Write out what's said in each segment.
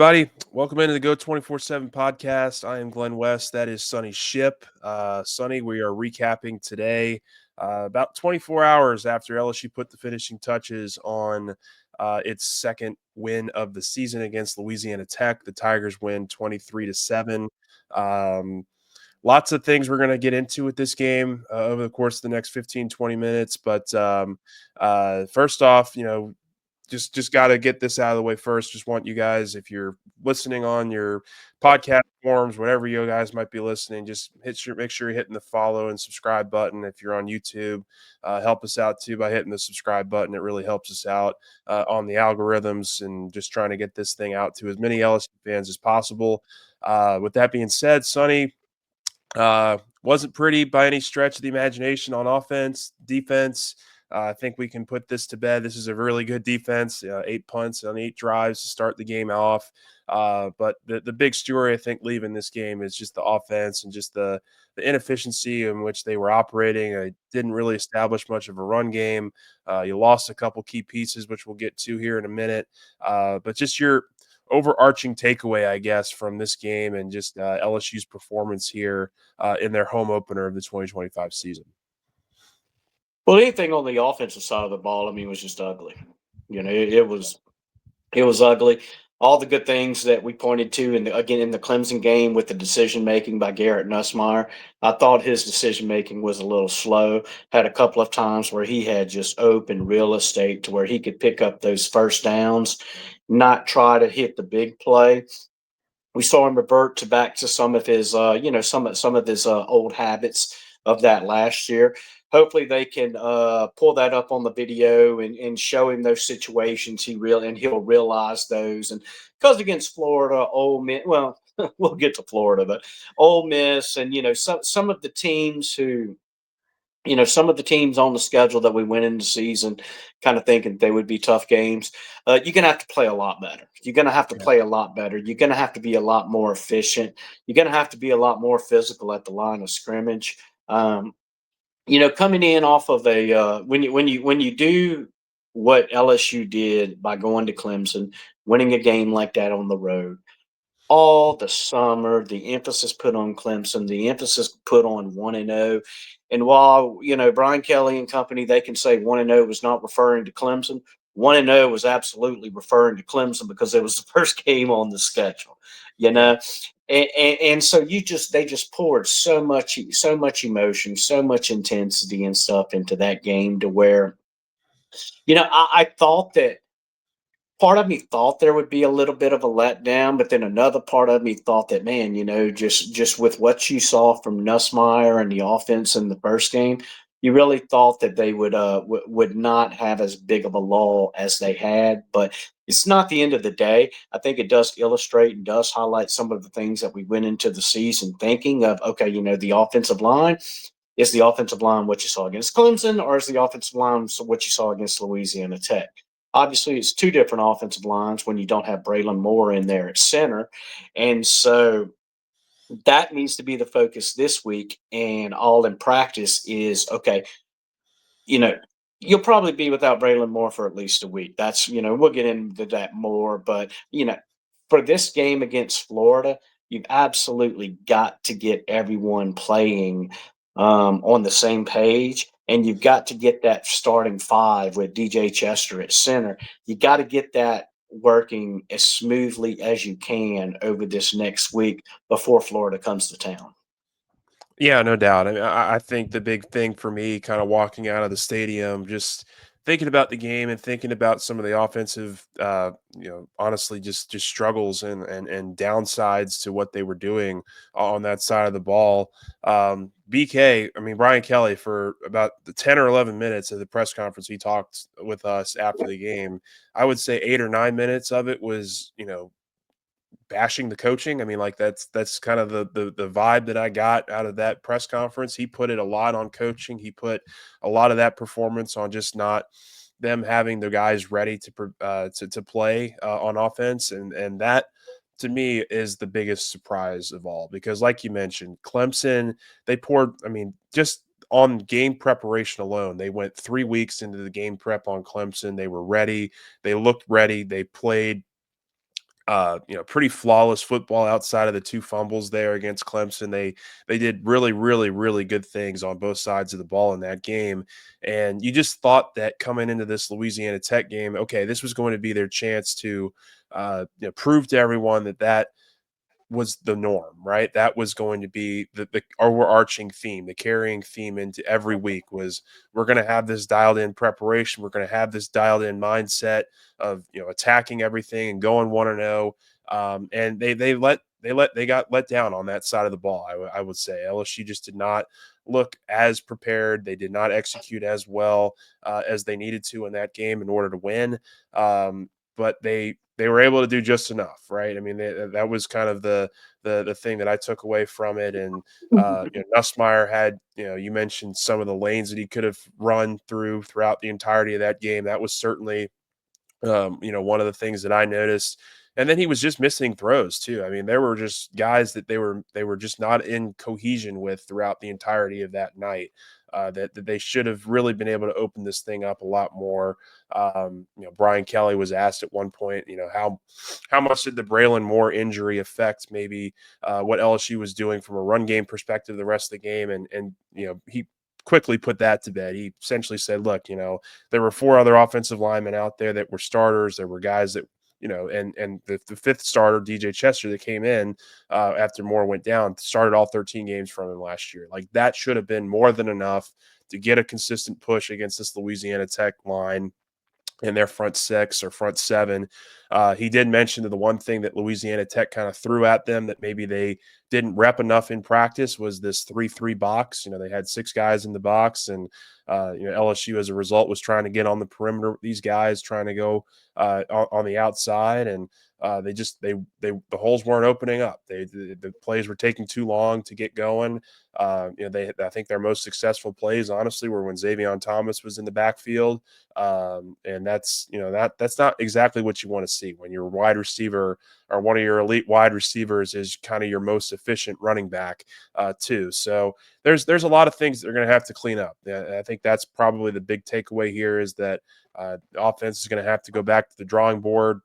Buddy, welcome into the Go 24/7 podcast. I am Glenn West. That is Sonny Ship. Sonny, we are recapping today about 24 hours after LSU put the finishing touches on its second win of the season against Louisiana Tech. The Tigers win 23-7. Um, Lots of things we're going to get into with this game over the course of the next 15, 20 minutes. But first off, just got to get this out of the way first. Just want you guys, if you're listening on your podcast forms, whatever you guys might be listening, just make sure you're hitting the follow and subscribe button. If you're on YouTube, help us out too by hitting the subscribe button. It really helps us out on the algorithms and just trying to get this thing out to as many LSU fans as possible. With that being said, Sonny, wasn't pretty by any stretch of the imagination on offense, defense. I think we can put this to bed. This is a really good defense. 8 punts on 8 drives to start the game off. But the big story, I think, leaving this game is just the offense and just the inefficiency in which they were operating. I didn't really establish much of a run game. You lost a couple key pieces, which we'll get to here in a minute. But just your overarching takeaway, I guess, from this game and just LSU's performance here in their home opener of the 2025 season. Well, anything on the offensive side of the ball, was just ugly. It was ugly. All the good things that we pointed to, again in the Clemson game with the decision making by Garrett Nussmeier, I thought his decision making was a little slow. Had a couple of times where he had just open real estate to where he could pick up those first downs, not try to hit the big play. We saw him revert to back to some of his some of his old habits of that last year. Hopefully they can pull that up on the video and show him those situations and he'll realize those. And because against Florida, Ole Miss, well, we'll get to Florida, but Ole Miss and some of the teams who some of the teams on the schedule that we went into season kind of thinking they would be tough games. You're going to have to play a lot better. You're going to have to Yeah. play a lot better. You're going to have to be a lot more efficient. You're going to have to be a lot more physical at the line of scrimmage. Coming in off of a when you do what LSU did by going to Clemson, winning a game like that on the road, all the summer, the emphasis put on Clemson, the emphasis put on 1-0. And while, Brian Kelly and company, they can say 1-0 was not referring to Clemson, 1-0 was absolutely referring to Clemson because it was the first game on the schedule, you Yeah. know. And so they just poured so much emotion, so much intensity and stuff into that game to where, I thought that part of me thought there would be a little bit of a letdown, but then another part of me thought that, man, just with what you saw from Nussmeier and the offense in the first game, you really thought that they would not have as big of a lull as they had. But it's not the end of the day. I think it does illustrate and does highlight some of the things that we went into the season thinking of. Okay, the offensive line. Is the offensive line what you saw against Clemson, or is the offensive line what you saw against Louisiana Tech? Obviously, it's two different offensive lines when you don't have Braylon Moore in there at center. And so that needs to be the focus this week. And all in practice is okay, you know, you'll probably be without Braylon Moore for at least a week. We'll get into that more. But, for this game against Florida, you've absolutely got to get everyone playing on the same page. And you've got to get that starting five with DJ Chester at center. You got to get that working as smoothly as you can over this next week before Florida comes to town. Yeah, no doubt. I mean, I think the big thing for me, kind of walking out of the stadium, just thinking about the game and thinking about some of the offensive, honestly, just struggles and downsides to what they were doing on that side of the ball. BK, I mean Brian Kelly, for about the 10 or 11 minutes of the press conference, he talked with us after the game. I would say 8 or 9 minutes of it was, bashing the coaching. I mean, like that's kind of the vibe that I got out of that press conference. He put it a lot on coaching. He put a lot of that performance on just not them having their guys ready to play on offense, and that to me is the biggest surprise of all because, like you mentioned, Clemson they poured. I mean, just on game preparation alone, they went 3 weeks into the game prep on Clemson. They were ready. They looked ready. They played Pretty flawless football outside of the two fumbles there against Clemson. They did really, really, really good things on both sides of the ball in that game. And you just thought that coming into this Louisiana Tech game, okay, this was going to be their chance to prove to everyone that was the norm, right? That was going to be the overarching theme, the carrying theme into every week was we're going to have this dialed in preparation. We're going to have this dialed in mindset of attacking everything and going 1-0. And they got let down on that side of the ball. I would say LSU just did not look as prepared. They did not execute as well as they needed to in that game in order to win. But they were able to do just enough, right? I mean, that was kind of the thing that I took away from it. And Nussmeier had, you mentioned some of the lanes that he could have run throughout the entirety of that game. That was certainly one of the things that I noticed. And then he was just missing throws too. I mean, there were just guys that they were just not in cohesion with throughout the entirety of that night. That they should have really been able to open this thing up a lot more. Brian Kelly was asked at one point, how much did the Braylon Moore injury affect maybe what LSU was doing from a run game perspective the rest of the game, and he quickly put that to bed. He essentially said, look, there were 4 other offensive linemen out there that were starters. There were guys that, and the fifth starter, DJ Chester, that came in after Moore went down, started all 13 games from him last year. Like that should have been more than enough to get a consistent push against this Louisiana Tech line in their front 6 or front 7. He did mention that the one thing that Louisiana Tech kind of threw at them that maybe they didn't rep enough in practice was this 3-3 box. They had 6 guys in the box, and LSU as a result was trying to get on the perimeter with these guys, trying to go on the outside, and the holes weren't opening up. The plays were taking too long to get going. I think their most successful plays, honestly, were when Xavier Thomas was in the backfield. And that's not exactly what you want to see when your wide receiver or one of your elite wide receivers is kind of your most efficient running back too. So there's a lot of things that they're going to have to clean up. I think that's probably the big takeaway here is that the offense is going to have to go back to the drawing board.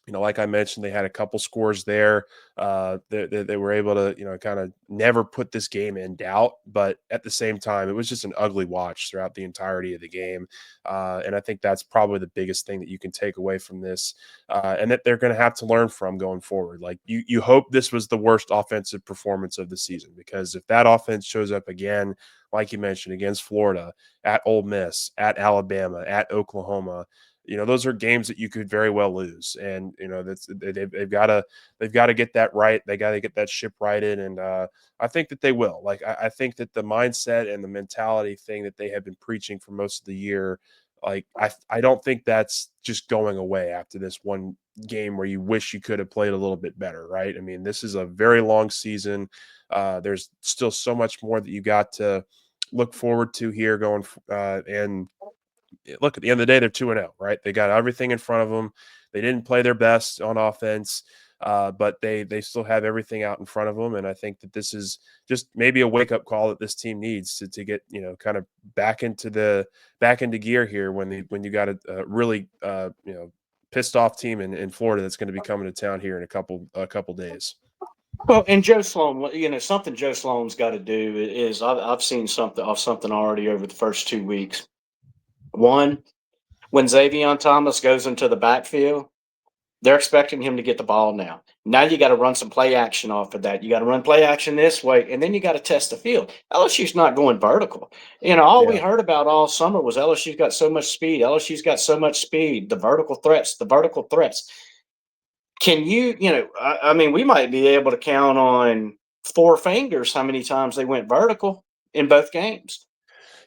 Like I mentioned, they had a couple scores there. They were able to, kind of never put this game in doubt. But at the same time, it was just an ugly watch throughout the entirety of the game. And I think that's probably the biggest thing that you can take away from this, and that they're going to have to learn from going forward. Like you hope this was the worst offensive performance of the season, because if that offense shows up again, like you mentioned, against Florida, at Ole Miss, at Alabama, at Oklahoma, those are games that you could very well lose. And they've got to get that right. They got to get that ship righted, and I think that they will. Like I think that the mindset and the mentality thing that they have been preaching for most of the year, like I don't think that's just going away after this one game where you wish you could have played a little bit better, right? I mean, this is a very long season. There's still so much more that you got to look forward to here going, and look, at the end of the day, they're 2-0, right? They got everything in front of them. They didn't play their best on offense, but they still have everything out in front of them. And I think that this is just maybe a wake up call that this team needs to get kind of back into gear here when you got a really pissed off team in Florida that's going to be coming to town here in a couple days. Well, and Joe Sloan, something Joe Sloan's got to do is I've seen something already over the first 2 weeks. One, when Xavier Thomas goes into the backfield, they're expecting him to get the ball now. Now you got to run some play action off of that. You got to run play action this way, and then you got to test the field. LSU's not going vertical. All we Yeah. heard about all summer was LSU's got so much speed. LSU's got so much speed. The vertical threats. The vertical threats. Can I mean, we might be able to count on 4 fingers how many times they went vertical in both games.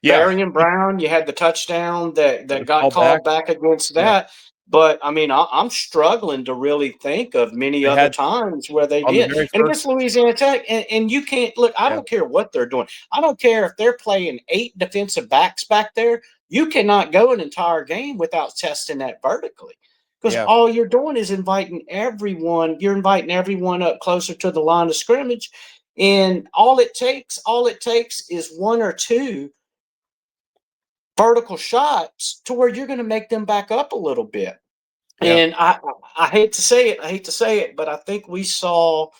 Yeah. Berry and Brown, you had the touchdown that The got callback. called back against Yeah. that. But I mean, I'm struggling to really think of many They other had times where they on the did. very And against first. Louisiana Tech, and you can't look, I Yeah. don't care what they're doing. I don't care if they're playing 8 defensive backs back there. You cannot go an entire game without testing that vertically. Because Yeah. all you're doing is you're inviting everyone up closer to the line of scrimmage. And all it takes is 1 or 2 vertical shots to where you're going to make them back up a little bit. Yeah. And I hate to say it, but I think we saw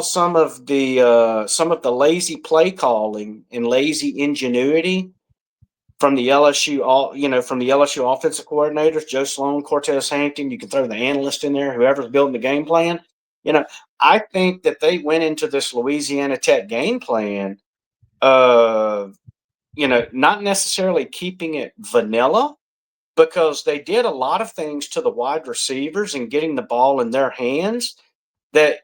some of the lazy play calling and lazy ingenuity from the LSU, from the LSU offensive coordinators, Joe Sloan, Cortez Hankton. You can throw the analyst in there, whoever's building the game plan. You know, I think that they went into this Louisiana Tech game plan, uh, not necessarily keeping it vanilla, because they did a lot of things to the wide receivers and getting the ball in their hands that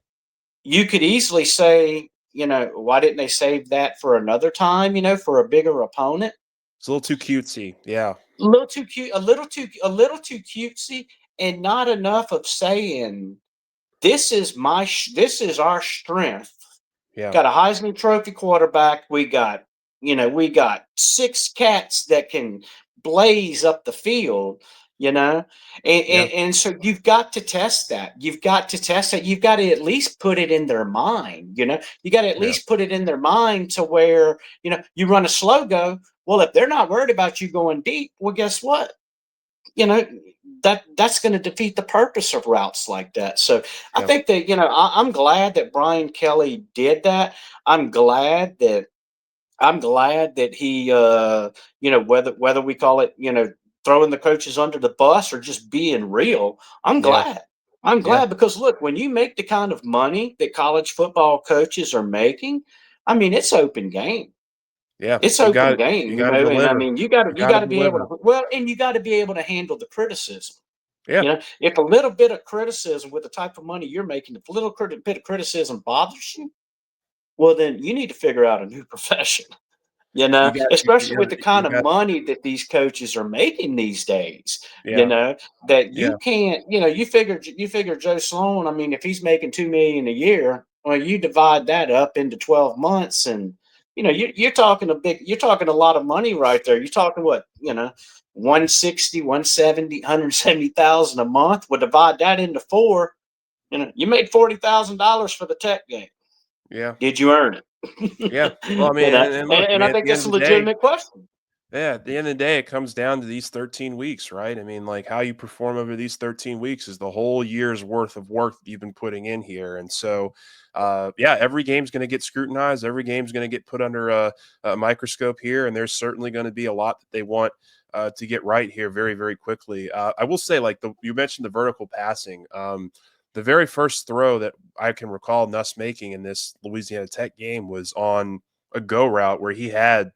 you could easily say, why didn't they save that for another time, for a bigger opponent? It's a little too cutesy. Yeah. A little too cute, a little too cutesy, and not enough of saying, this is our strength. Yeah. Got a Heisman Trophy quarterback. We got six cats that can blaze up the field. You know, Yeah. and so you've got to test that. You've got to test that. You've got to at least put it in their mind. You got to at Yeah. least put it in their mind to where you run a slow go. Well, if they're not worried about you going deep, well, guess what? you know that's going to defeat the purpose of routes like that. So I Yeah. think that I'm glad that Brian Kelly did that. I'm glad that he whether we call it throwing the coaches under the bus or just being real. I'm Yeah. glad. I'm Yeah. glad because look, when you make the kind of money that college football coaches are making, I mean, it's open game. Yeah. It's You open got game, you got to and I deliver. mean, You you got to got to be able deliver. to and you got to be able to handle the criticism. Yeah. If a little bit of criticism with the type of money you're making, if a little bit of criticism bothers you, well, then you need to figure out a new profession. You got Especially you with the got you kind of got money that these coaches are making these days. You yeah. know that Yeah. you can't. You figure Joe Sloan. I mean, if he's making $2 million a year, well, you divide that up into 12 months, and you're talking you're talking a lot of money right there. You're talking what 160, 170, 170,000 a month. We'll divide that into four. You made $40,000 for the Tech game. Yeah. Did you earn it? Yeah. Well, I mean, and look, I And I mean, at think the end that's of a the day, legitimate question. yeah, at the end of the day, it comes down to these 13 weeks, right? I mean, like how you perform over these 13 weeks is the whole year's worth of work that you've been putting in here. And so, yeah, every game's going to get scrutinized. Every game's going to get put under a microscope here. And there's certainly going to be a lot that they want to get right here very, very quickly. I will say, like you mentioned the vertical passing. The very first throw that I can recall Nuss making in this Louisiana Tech game was on a go route where he had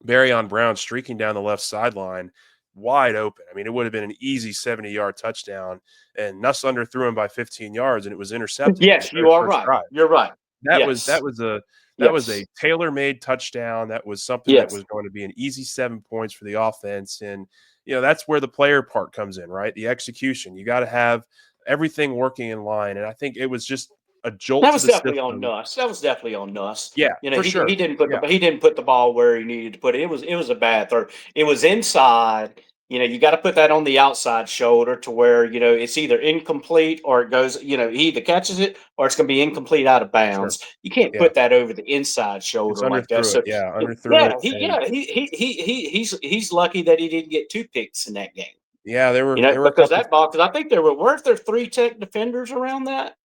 Barryon Brown streaking down the left sideline, wide open. I mean, it would have been an easy 70-yard touchdown, and Nuss underthrew him by 15 yards, and it was intercepted on the Yes, very you are first right. drive. You're right. That was that Yes. was a that was a Yes. tailor-made touchdown. That was something that Yes. was going to be an easy 7 points for the offense, and that's where the player part comes in, right? The execution. You got to have everything working in line, and I think it was just a jolt That to was the definitely on system. Nuss. That was definitely on Nuss. Yeah, for He sure. didn't put Yeah, he didn't put the ball where he needed to put it. It was a bad throw. It was inside. You got to put that on the outside shoulder to where it's either incomplete or it goes. He either catches it or it's going to be incomplete out of sure. bounds. You can't Yeah, put that over the inside it's shoulder like that. underthrew it. So Yeah, underthrew yeah, it, and he's lucky that he didn't get two picks in that game. yeah, there were a Because couple. that ball, because I think weren't there three Tech defenders around that.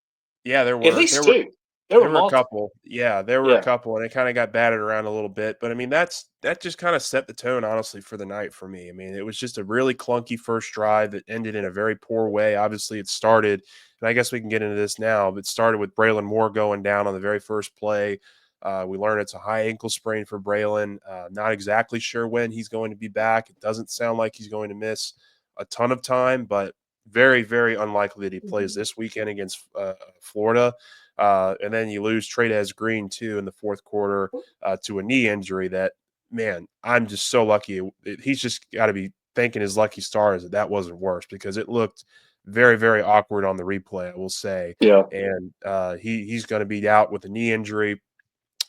Yeah, At there least were two. There were there were a multiple. couple. Yeah, there were a Yeah. couple, and it kind of got batted around a little bit. But I mean, that just kind of set the tone, honestly, for the night for me. I mean, it was just a really clunky first drive that ended in a very poor way. Obviously, it started, and I guess we can get into this now. But it started with Braylon Moore going down on the very first play. We learned it's a high ankle sprain for Braylon. Not exactly sure when he's going to be back. It doesn't sound like he's going to miss a ton of time, but very, very unlikely that he plays this weekend against Florida. And then you lose Trades Green too in the fourth quarter to a knee injury. That, man, I'm just so lucky. He's just got to be thanking his lucky stars that wasn't worse, because it looked very, very awkward on the replay, I will say. Yeah. And he's going to be out with a knee injury.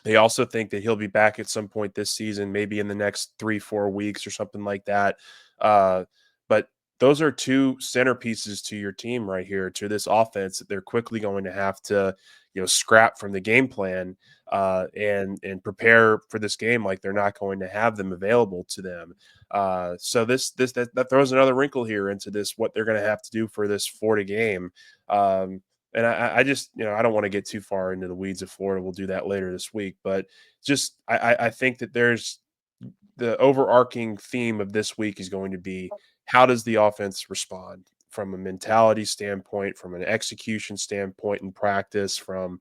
They also think that he'll be back at some point this season, maybe in the next 3-4 weeks or something like that. But those are two centerpieces to your team right here, to this offense that they're quickly going to have to, scrap from the game plan, and prepare for this game like they're not going to have them available to them. So that throws another wrinkle here into this, what they're going to have to do for this Florida game. And I just, I don't want to get too far into the weeds of Florida. We'll do that later this week, but just I think that there's the overarching theme of this week is going to be, how does the offense respond from a mentality standpoint, from an execution standpoint in practice, from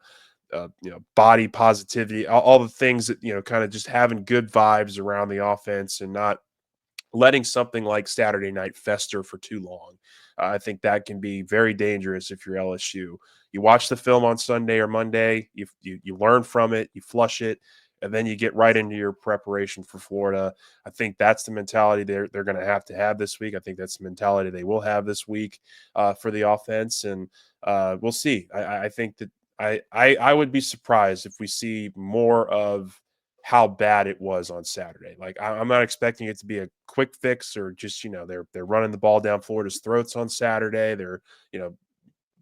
body positivity, all the things that, kind of just having good vibes around the offense and not letting something like Saturday night fester for too long. I think that can be very dangerous if you're LSU. You watch the film on Sunday or Monday, you learn from it, you flush it, and then you get right into your preparation for Florida. I think that's the mentality they're going to have this week. I think that's the mentality they will have this week for the offense, and we'll see. I think that I would be surprised if we see more of how bad it was on Saturday. Like I'm not expecting it to be a quick fix, or just, they're running the ball down Florida's throats on Saturday. They're,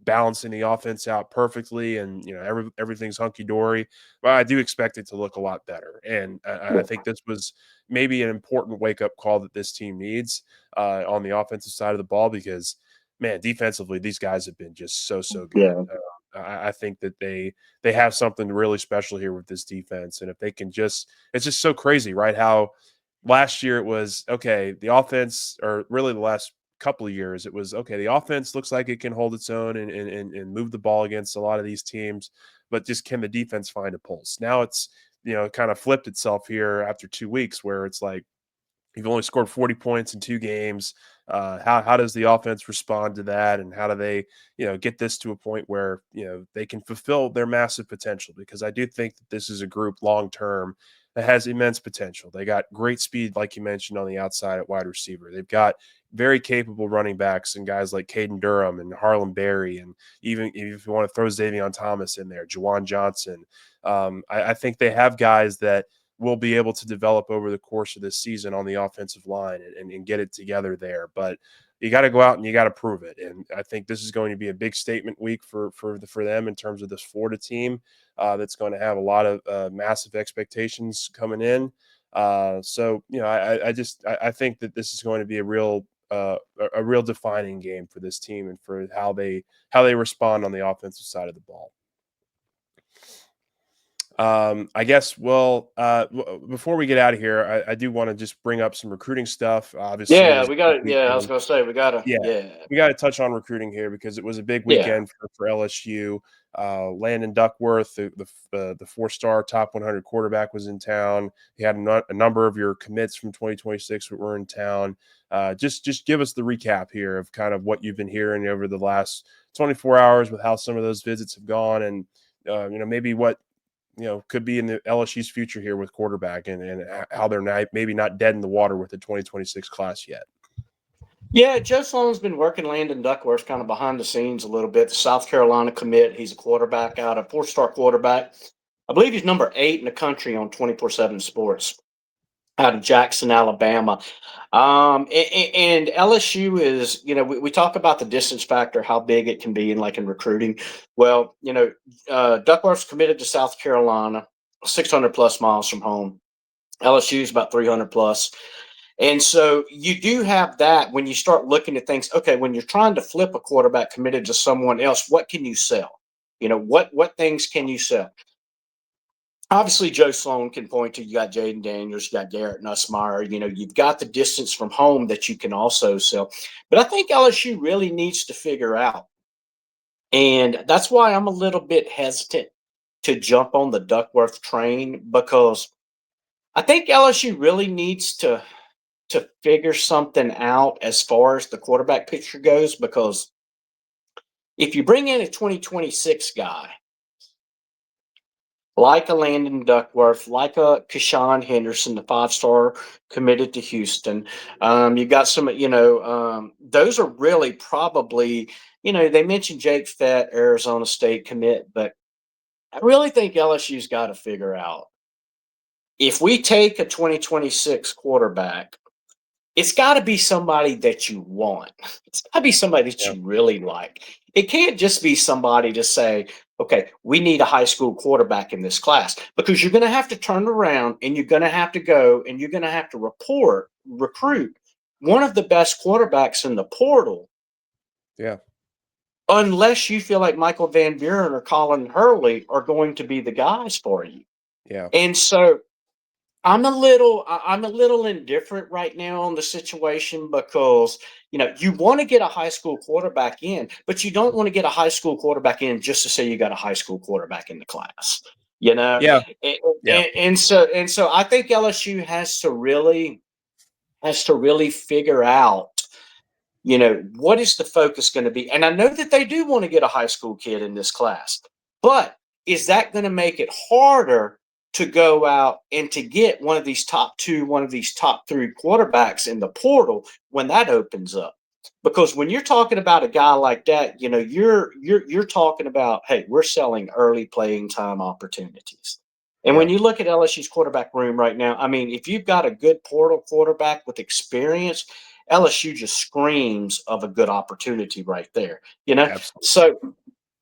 balancing the offense out perfectly, and everything's hunky dory. But I do expect it to look a lot better, and I Yeah. think this was maybe an important wake up call that this team needs on the offensive side of the ball, because man, defensively these guys have been just so good. Yeah. I think that they have something really special here with this defense, and if they can just, it's just so crazy, right? How last year it was okay, the offense, or really the last couple of years, it was okay, the offense looks like it can hold its own and move the ball against a lot of these teams, but just can the defense find a pulse? Now it's, kind of flipped itself here after 2 weeks, where it's like, you've only scored 40 points in 2 games. How does the offense respond to that, and how do they, get this to a point where, they can fulfill their massive potential? Because I do think that this is a group long term that has immense potential. They got great speed, like you mentioned, on the outside at wide receiver. They've got very capable running backs and guys like Caden Durham and Harlem Berry, and even if you want to throw Xavier Thomas in there, Jawan Johnson. I think they have guys that will be able to develop over the course of this season on the offensive line, and get it together there. But you got to go out and you got to prove it. And I think this is going to be a big statement week for them in terms of this Florida team that's going to have a lot of massive expectations coming in. So I think that this is going to be a real defining game for this team, and for how they respond on the offensive side of the ball. I guess, well, before we get out of here, I do want to just bring up some recruiting stuff. Obviously, it Yeah, was a we got big it. Yeah, I was weekend. gonna say we gotta. Yeah, Yeah, we got to touch on recruiting here, because it was a big yeah, weekend for LSU. Landon Duckworth, the 4-star top 100 quarterback, was in town. He had a number of your commits from 2026 that were in town. Just give us the recap here of kind of what you've been hearing over the last 24 hours, with how some of those visits have gone, and maybe what could be in the LSU's future here with quarterback, and how they're maybe not dead in the water with the 2026 class yet. yeah. Joe Sloan's been working Landon Duckworth kind of behind the scenes a little bit. The South Carolina commit. He's a quarterback out, a 4-star quarterback. I believe he's number 8 in the country on 24/7 Sports out of Jackson, Alabama. And LSU is, we talk about the distance factor, how big it can be in recruiting. Well, Duckworth's committed to South Carolina, 600 plus miles from home. LSU is about 300 plus. And so you do have that when you start looking at things. Okay, when you're trying to flip a quarterback committed to someone else, what can you sell? What things can you sell? Obviously Joe Sloan can point to, you got Jaden Daniels, you got Garrett Nussmeyer, you've got the distance from home that you can also sell. But I think LSU really needs to figure out, and that's why I'm a little bit hesitant to jump on the Duckworth train, because I think LSU really needs to figure something out as far as the quarterback picture goes, because if you bring in a 2026 guy like a Landon Duckworth, like a Kashawn Henderson, the 5-star committed to Houston. You've got some, those are really probably, they mentioned Jake Fett, Arizona State commit, but I really think LSU's got to figure out, if we take a 2026 quarterback, it's got to be somebody that you want. It's got to be somebody that Yeah. you really like. It can't just be somebody to say, okay, we need a high school quarterback in this class, because you're going to have to turn around and you're going to have to go and you're going to have to recruit one of the best quarterbacks in the portal, Yeah. unless you feel like Michael Van Buren or Colin Hurley are going to be the guys for you. Yeah. And so I'm a little indifferent right now on the situation, because you want to get a high school quarterback in, but you don't want to get a high school quarterback in just to say you got a high school quarterback in the class. You know, Yeah. and, Yeah. and so I think LSU has to really figure out, what is the focus going to be? And I know that they do want to get a high school kid in this class, but is that going to make it harder to go out and to get one of these top two, one of these top three quarterbacks in the portal when that opens up? Because when you're talking about a guy like that, you're talking about, hey, we're selling early playing time opportunities. And when Yeah. you look at LSU's quarterback room right now, I mean, if you've got a good portal quarterback with experience, LSU just screams of a good opportunity right there. Absolutely. So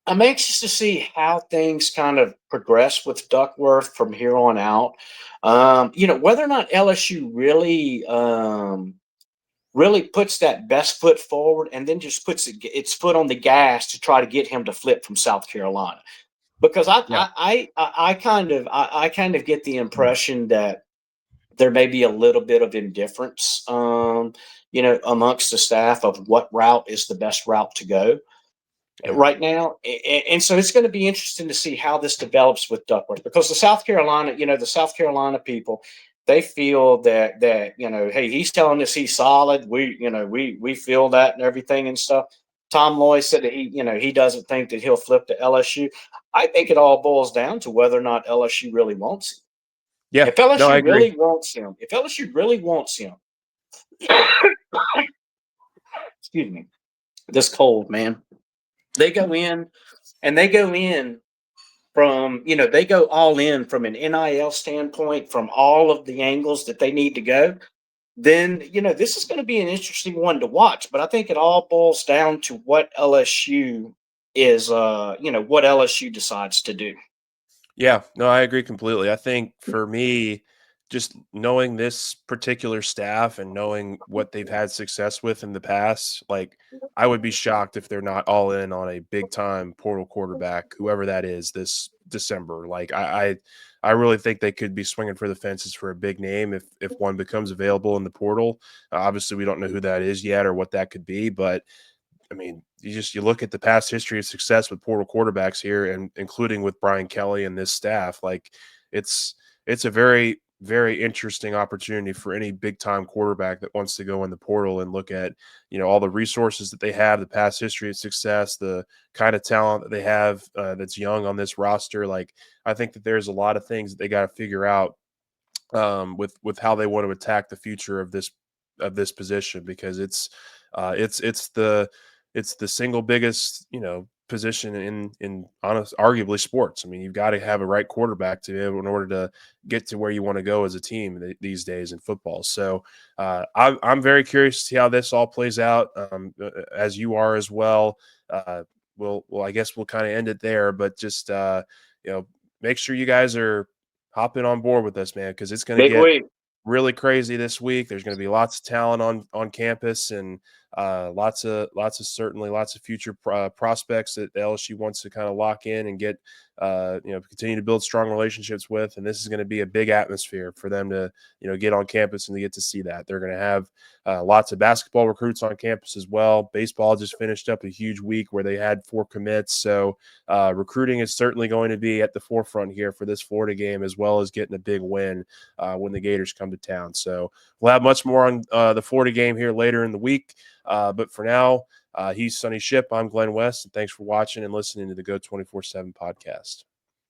I'm anxious to see how things kind of progress with Duckworth from here on out. Whether or not LSU really puts that best foot forward and then just puts its foot on the gas to try to get him to flip from South Carolina. Because Yeah. I kind of get the impression that there may be a little bit of indifference, amongst the staff of what route is the best route to go Yeah. right now. And so it's going to be interesting to see how this develops with Duckworth, because the South Carolina people, they feel that, hey, he's telling us he's solid. We feel that and everything and stuff. Tom Loy said that he doesn't think that he'll flip to LSU. I think it all boils down to whether or not LSU really wants him. Yeah. If No, I LSU agree. really wants him, if LSU really wants him, excuse me, this cold, man. They go in and they go in they go all in from an NIL standpoint, from all of the angles that they need to go. Then, this is going to be an interesting one to watch. But I think it all boils down to what LSU decides to do. Yeah, no, I agree completely. I think for me, just knowing this particular staff and knowing what they've had success with in the past, like I would be shocked if they're not all in on a big time portal quarterback, whoever that is, this December. Like I really think they could be swinging for the fences for a big name if one becomes available in the portal. Obviously, we don't know who that is yet or what that could be, but I mean, you look at the past history of success with portal quarterbacks here, and including with Brian Kelly and this staff, like it's it's a very interesting opportunity for any big time quarterback that wants to go in the portal and look at all the resources that they have, the past history of success, the kind of talent that they have that's young on this roster. Like I think that there's a lot of things that they got to figure out with how they want to attack the future of this position because it's the single biggest position in honest arguably sports. I mean, you've got to have a right quarterback to be able in order to get to where you want to go as a team these days in football. So I'm very curious to see how this all plays out, as you are as well. I guess we'll kind of end it there, but just you know, make sure you guys are hopping on board with us, man, because it's going to Big get week. really crazy this week. There's going to be lots of talent on campus and lots of future prospects that LSU wants to kind of lock in and get continue to build strong relationships with. And this is going to be a big atmosphere for them to get on campus and to get to see that. They're going to have lots of basketball recruits on campus as well. Baseball just finished up a huge week where they had 4 commits. So recruiting is certainly going to be at the forefront here for this Florida game, as well as getting a big win when the Gators come to town. So we'll have much more on the Florida game here later in the week. But for now, he's Sonny Ship. I'm Glenn West, and thanks for watching and listening to the Go 24/7 podcast.